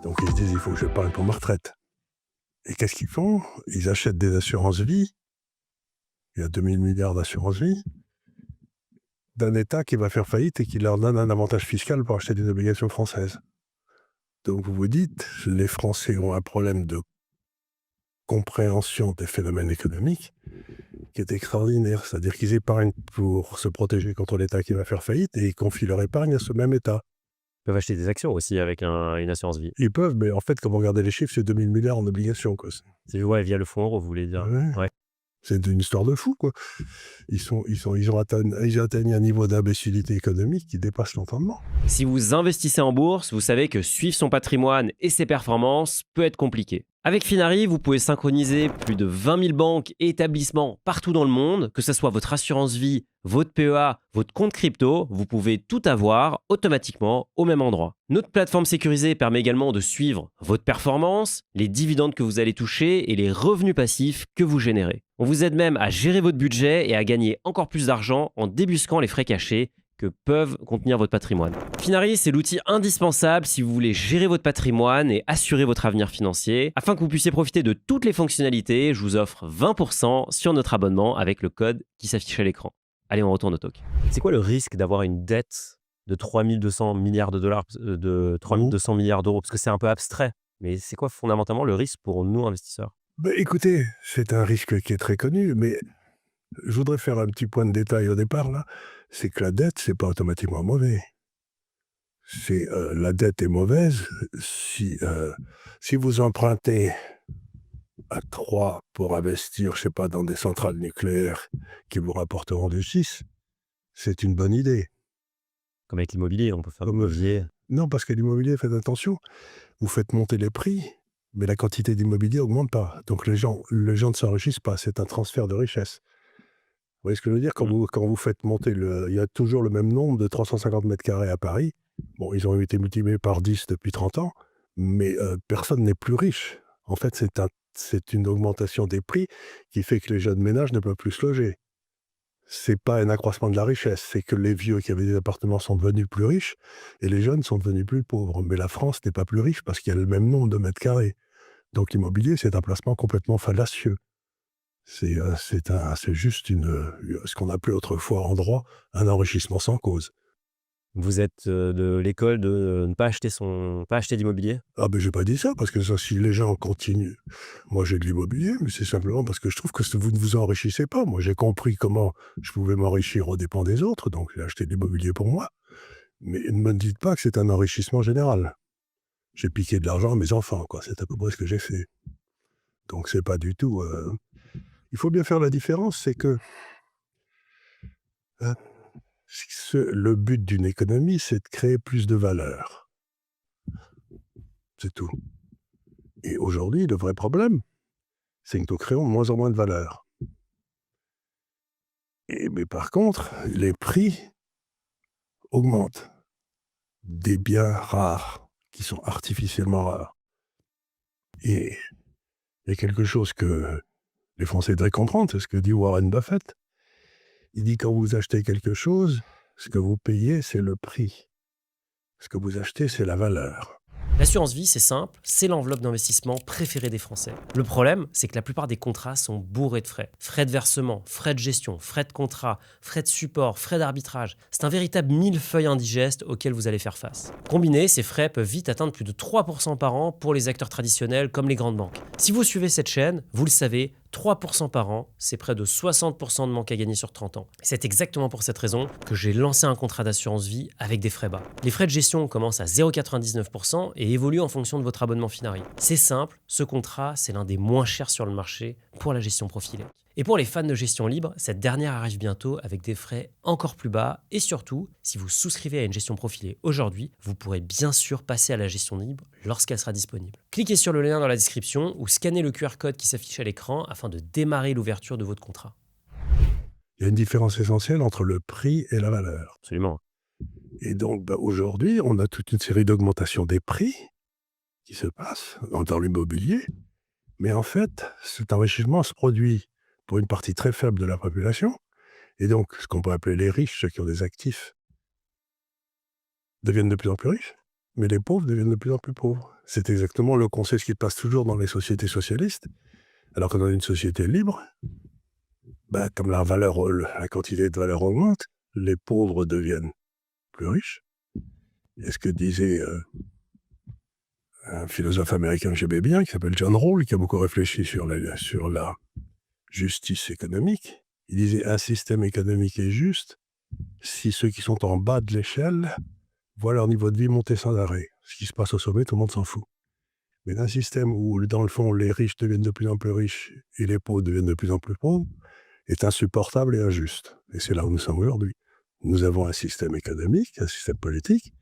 Donc ils se disent: «Il faut que j'épargne pour ma retraite». Et qu'est-ce qu'ils font? Ils achètent des assurances vie. Il y a 2 000 milliards d'assurances vie d'un État qui va faire faillite et qui leur donne un avantage fiscal pour acheter des obligations françaises. Donc vous vous dites, les Français ont un problème de compréhension des phénomènes économiques qui est extraordinaire. C'est-à-dire qu'ils épargnent pour se protéger contre l'État qui va faire faillite et ils confient leur épargne à ce même État. Ils peuvent acheter des actions aussi avec une assurance vie. Ils peuvent, mais en fait, quand vous regardez les chiffres, c'est 2 000 milliards en obligations, quoi. C'est via le fonds euro, vous voulez dire? Ouais. Ouais. C'est une histoire de fou, quoi. Ils atteignent un niveau d'imbécilité économique qui dépasse l'entendement. Si vous investissez en bourse, vous savez que suivre son patrimoine et ses performances peut être compliqué. Avec Finari, vous pouvez synchroniser plus de 20 000 banques et établissements partout dans le monde, que ce soit votre assurance vie, votre PEA, votre compte crypto, vous pouvez tout avoir automatiquement au même endroit. Notre plateforme sécurisée permet également de suivre votre performance, les dividendes que vous allez toucher et les revenus passifs que vous générez. On vous aide même à gérer votre budget et à gagner encore plus d'argent en débusquant les frais cachés que peuvent contenir votre patrimoine. Finari, c'est l'outil indispensable si vous voulez gérer votre patrimoine et assurer votre avenir financier. Afin que vous puissiez profiter de toutes les fonctionnalités, je vous offre 20% sur notre abonnement avec le code qui s'affiche à l'écran. Allez, on retourne au talk. C'est quoi le risque d'avoir une dette de 3200 milliards de dollars, de 3200 milliards d'euros? Parce que c'est un peu abstrait, mais c'est quoi fondamentalement le risque pour nous investisseurs? Écoutez, c'est un risque qui est très connu, mais je voudrais faire un petit point de détail au départ, là. C'est que la dette, c'est pas automatiquement mauvais. La dette est mauvaise si vous empruntez à 3 pour investir, je sais pas, dans des centrales nucléaires qui vous rapporteront du 6, c'est une bonne idée. Comme avec l'immobilier, on peut faire Comme, du levier. Non, parce que l'immobilier, faites attention, vous faites monter les prix, mais la quantité d'immobilier augmente pas. Donc les gens ne s'enrichissent pas, c'est un transfert de richesse. Vous voyez ce que je veux dire? Quand vous faites monter il y a toujours le même nombre de 350 m² à Paris. Bon, ils ont été multipliés par 10 depuis 30 ans, mais personne n'est plus riche. En fait, c'est une augmentation des prix qui fait que les jeunes ménages ne peuvent plus se loger. C'est pas un accroissement de la richesse, c'est que les vieux qui avaient des appartements sont devenus plus riches et les jeunes sont devenus plus pauvres. Mais la France n'est pas plus riche parce qu'il y a le même nombre de mètres carrés. Donc l'immobilier, c'est un placement complètement fallacieux. C'est juste ce qu'on appelait autrefois en droit un enrichissement sans cause. Vous êtes de l'école de ne pas acheter d'immobilier? Ah ben j'ai pas dit ça, parce que ça, si les gens continuent, moi j'ai de l'immobilier, mais c'est simplement parce que je trouve que vous ne vous enrichissez pas. Moi j'ai compris comment je pouvais m'enrichir aux dépens des autres, donc j'ai acheté de l'immobilier pour moi. Mais ne me dites pas que c'est un enrichissement général. J'ai piqué de l'argent à mes enfants, quoi. C'est à peu près ce que j'ai fait. Donc c'est pas du tout. Il faut bien faire la différence, c'est que euh, le but d'une économie, c'est de créer plus de valeur. C'est tout. Et aujourd'hui, le vrai problème, c'est que nous créons de moins en moins de valeur. Mais par contre, les prix augmentent des biens rares, qui sont artificiellement rares. Et il y a quelque chose que les Français devraient comprendre, c'est ce que dit Warren Buffett. Il dit: quand vous achetez quelque chose, ce que vous payez, c'est le prix. Ce que vous achetez, c'est la valeur. L'assurance vie, c'est simple, c'est l'enveloppe d'investissement préférée des Français. Le problème, c'est que la plupart des contrats sont bourrés de frais. Frais de versement, frais de gestion, frais de contrat, frais de support, frais d'arbitrage. C'est un véritable millefeuille indigeste auquel vous allez faire face. Combinés, ces frais peuvent vite atteindre plus de 3% par an pour les acteurs traditionnels comme les grandes banques. Si vous suivez cette chaîne, vous le savez, 3% par an, c'est près de 60% de manque à gagner sur 30 ans. C'est exactement pour cette raison que j'ai lancé un contrat d'assurance vie avec des frais bas. Les frais de gestion commencent à 0,99% et évoluent en fonction de votre abonnement Finari. C'est simple, ce contrat, c'est l'un des moins chers sur le marché pour la gestion profilée. Et pour les fans de gestion libre, cette dernière arrive bientôt avec des frais encore plus bas. Et surtout, si vous souscrivez à une gestion profilée aujourd'hui, vous pourrez bien sûr passer à la gestion libre lorsqu'elle sera disponible. Cliquez sur le lien dans la description ou scannez le QR code qui s'affiche à l'écran afin de démarrer l'ouverture de votre contrat. Il y a une différence essentielle entre le prix et la valeur. Absolument. Et donc, aujourd'hui, on a toute une série d'augmentations des prix qui se passent dans l'immobilier. Mais en fait, cet enrichissement se produit pour une partie très faible de la population. Et donc, ce qu'on peut appeler les riches, ceux qui ont des actifs, deviennent de plus en plus riches. mais les pauvres deviennent de plus en plus pauvres. C'est exactement le concept qui passe toujours dans les sociétés socialistes, alors que dans une société libre, comme la quantité de valeur augmente, les pauvres deviennent plus riches. Et ce que disait un philosophe américain que j'aimais bien, qui s'appelle John Rawls, qui a beaucoup réfléchi sur la justice économique, il disait: un système économique est juste si ceux qui sont en bas de l'échelle voient leur niveau de vie monter sans arrêt. Ce qui se passe au sommet, tout le monde s'en fout. Mais d'un système où, dans le fond, les riches deviennent de plus en plus riches et les pauvres deviennent de plus en plus pauvres, est insupportable et injuste. Et c'est là où nous sommes aujourd'hui. Nous avons un système économique, un système politique,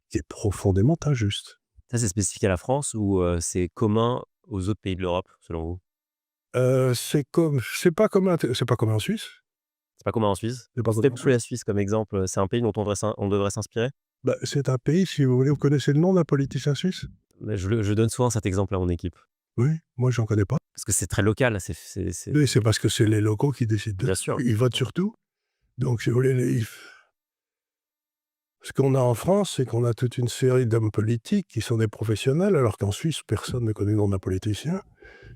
qui est profondément injuste. Ça, c'est spécifique à la France ou c'est commun aux autres pays de l'Europe, selon vous? C'est pas commun en Suisse. C'est pas commun en Suisse? C'est pas C'était commun en pris la Suisse. Suisse comme exemple, c'est un pays dont on devrait s'inspirer? C'est un pays, si vous voulez, vous connaissez le nom d'un politicien suisse? Mais je donne souvent cet exemple à mon équipe, Oui, moi j'en connais pas. parce que c'est très local, Oui, c'est parce que c'est les locaux qui décident bien sûr. ils votent sur tout. Donc si vous voulez, ce qu'on a en France, c'est qu'on a toute une série d'hommes politiques qui sont des professionnels, alors qu'en Suisse, personne ne connaît le nom d'un politicien.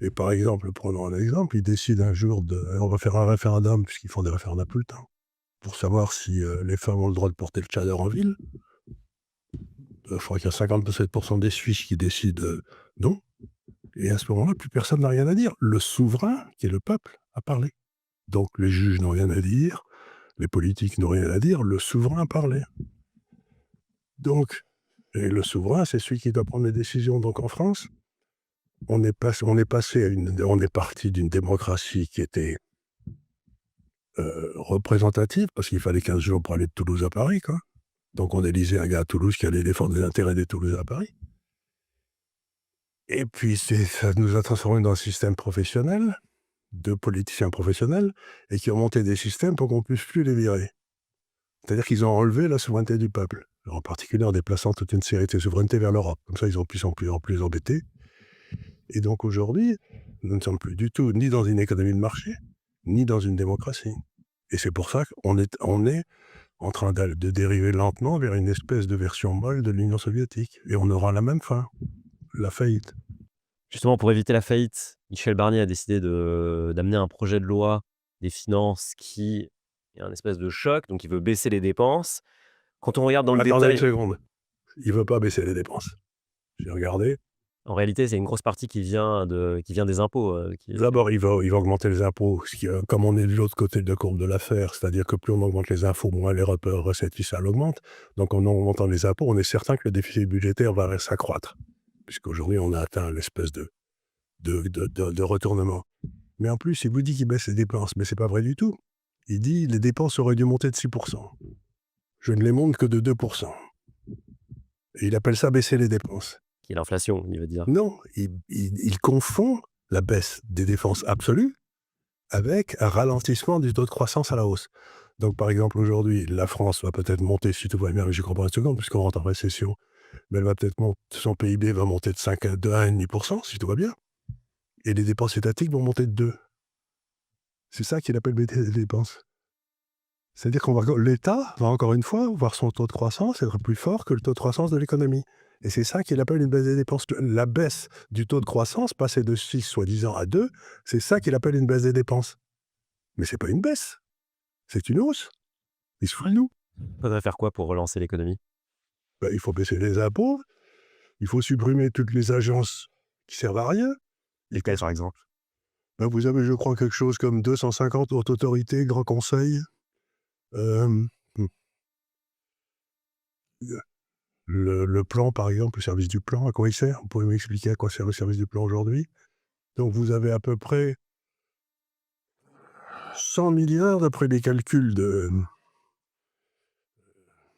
Et par exemple, prenons un exemple, ils décident un jour on va faire un référendum, puisqu'ils font des référendums tout le temps, pour savoir si les femmes ont le droit de porter le tchador en ville. Je crois qu'il y a 57% des Suisses qui décident non. Et à ce moment-là, plus personne n'a rien à dire. Le souverain, qui est le peuple, a parlé. Donc les juges n'ont rien à dire, les politiques n'ont rien à dire, le souverain a parlé. Donc, et le souverain, c'est celui qui doit prendre les décisions. Donc en France, on est parti d'une démocratie qui était représentative, parce qu'il fallait 15 jours pour aller de Toulouse à Paris, quoi. Donc on élisait un gars à Toulouse qui allait défendre les intérêts des Toulousains à Paris. Et puis ça nous a transformés dans un système professionnel, de politiciens professionnels, et qui ont monté des systèmes pour qu'on ne puisse plus les virer. C'est-à-dire qu'ils ont enlevé la souveraineté du peuple, en particulier en déplaçant toute une série de ces souverainetés vers l'Europe. Comme ça, ils ont pu en plus embêtés. Et donc aujourd'hui, nous ne sommes plus du tout ni dans une économie de marché, ni dans une démocratie. Et c'est pour ça qu'on est en train de dériver lentement vers une espèce de version molle de l'Union soviétique. Et on aura la même fin, la faillite. Justement, pour éviter la faillite, Michel Barnier a décidé d'amener un projet de loi des finances qui est un espèce de choc, donc il veut baisser les dépenses. Quand on regarde dans le Attendez une détail, seconde. Il ne veut pas baisser les dépenses. J'ai regardé. en réalité, c'est une grosse partie qui vient des impôts, D'abord, il va augmenter les impôts, comme on est de l'autre côté de la courbe de l'affaire, c'est-à-dire que plus on augmente les impôts, moins les recettes fiscales augmentent. Donc en augmentant les impôts, on est certain que le déficit budgétaire va s'accroître, puisqu'aujourd'hui, on a atteint l'espèce de retournement. Mais en plus, il vous dit qu'il baisse les dépenses, mais c'est pas vrai du tout. Il dit les dépenses auraient dû monter de 6%. Je ne les monte que de 2%. Et il appelle ça baisser les dépenses. qui est l'inflation, il veut dire. Non, il confond la baisse des dépenses absolues avec un ralentissement du taux de croissance à la hausse. Donc, par exemple, aujourd'hui, la France va peut-être monter, si tout va bien, mais je comprends une seconde, puisqu'on rentre en récession, mais elle va peut-être son PIB va monter de 1,5%, si tout va bien. Et les dépenses étatiques vont monter de 2. C'est ça qu'il appelle baisser les dépenses. C'est-à-dire l'État va encore une fois voir son taux de croissance être plus fort que le taux de croissance de l'économie. Et c'est ça qu'il appelle une baisse des dépenses. La baisse du taux de croissance, passer de 6 soi-disant à 2, c'est ça qu'il appelle une baisse des dépenses. Mais c'est pas une baisse, c'est une hausse. Il se fout de nous. Il faudrait faire quoi pour relancer l'économie? Il faut baisser les impôts, il faut supprimer toutes les agences qui servent à rien. Lesquelles, par exemple? Vous avez, je crois, quelque chose comme 250 hautes autorités, grands conseils. Euh, le plan, par exemple, le service du plan, à quoi il sert? Vous pouvez m'expliquer à quoi sert le service du plan aujourd'hui? Donc vous avez à peu près 100 milliards d'après les calculs de,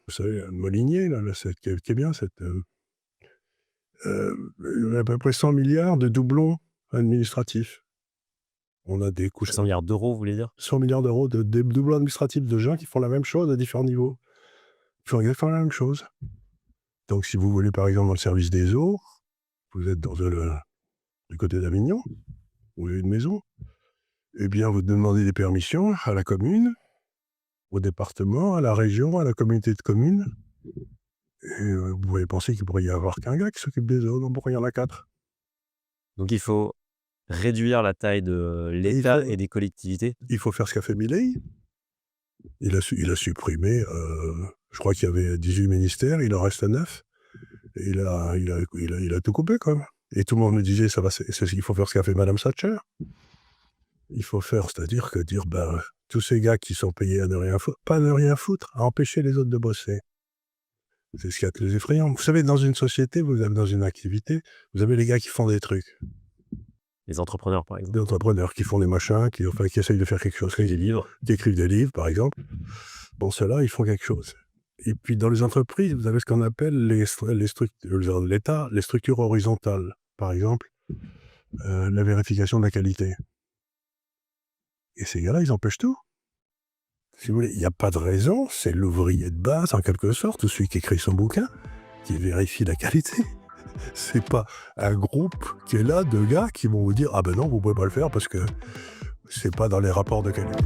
vous savez, Molinier, là, qui est bien, à peu près 100 milliards de doublons administratifs. On a des couches. 100 milliards d'euros, vous voulez dire? 100 milliards d'euros de doublons administratifs de gens qui font la même chose à différents niveaux. Ils font exactement la même chose. Donc si vous voulez, par exemple, dans le service des eaux, vous êtes du côté d'Avignon, vous avez une maison, eh bien vous demandez des permissions à la commune, au département, à la région, à la communauté de communes. vous pouvez penser qu'il pourrait y avoir qu'un gars qui s'occupe des zones, pourquoi il y en a 4? Donc il faut réduire la taille de l'État et des collectivités. Il faut faire ce qu'a fait Milei. Il a supprimé, je crois qu'il y avait 18 ministères, il en reste 9. Et il a tout coupé, quand même. Et tout le monde me disait, il faut faire ce qu'a fait Madame Thatcher. Il faut faire, c'est-à-dire que dire, tous ces gars qui sont payés à ne rien foutre, pas à ne rien foutre, à empêcher les autres de bosser. C'est ce qu'il y a de plus effrayant. Vous savez, dans une société, dans une activité, vous avez les gars qui font des trucs. Les entrepreneurs, par exemple. Des entrepreneurs qui font des machins, qui essayent de faire quelque chose. Des livres. Qui écrivent des livres, par exemple. Bon, ceux-là, ils font quelque chose. Et puis, dans les entreprises, vous avez ce qu'on appelle l'État, les structures horizontales. Par exemple, la vérification de la qualité. Et ces gars-là, ils empêchent tout. Si vous voulez, il n'y a pas de raison, c'est l'ouvrier de base, en quelque sorte, ou celui qui écrit son bouquin, qui vérifie la qualité. C'est pas un groupe qui est là de gars qui vont vous dire « Ah ben non, vous pouvez pas le faire parce que c'est pas dans les rapports de qualité. »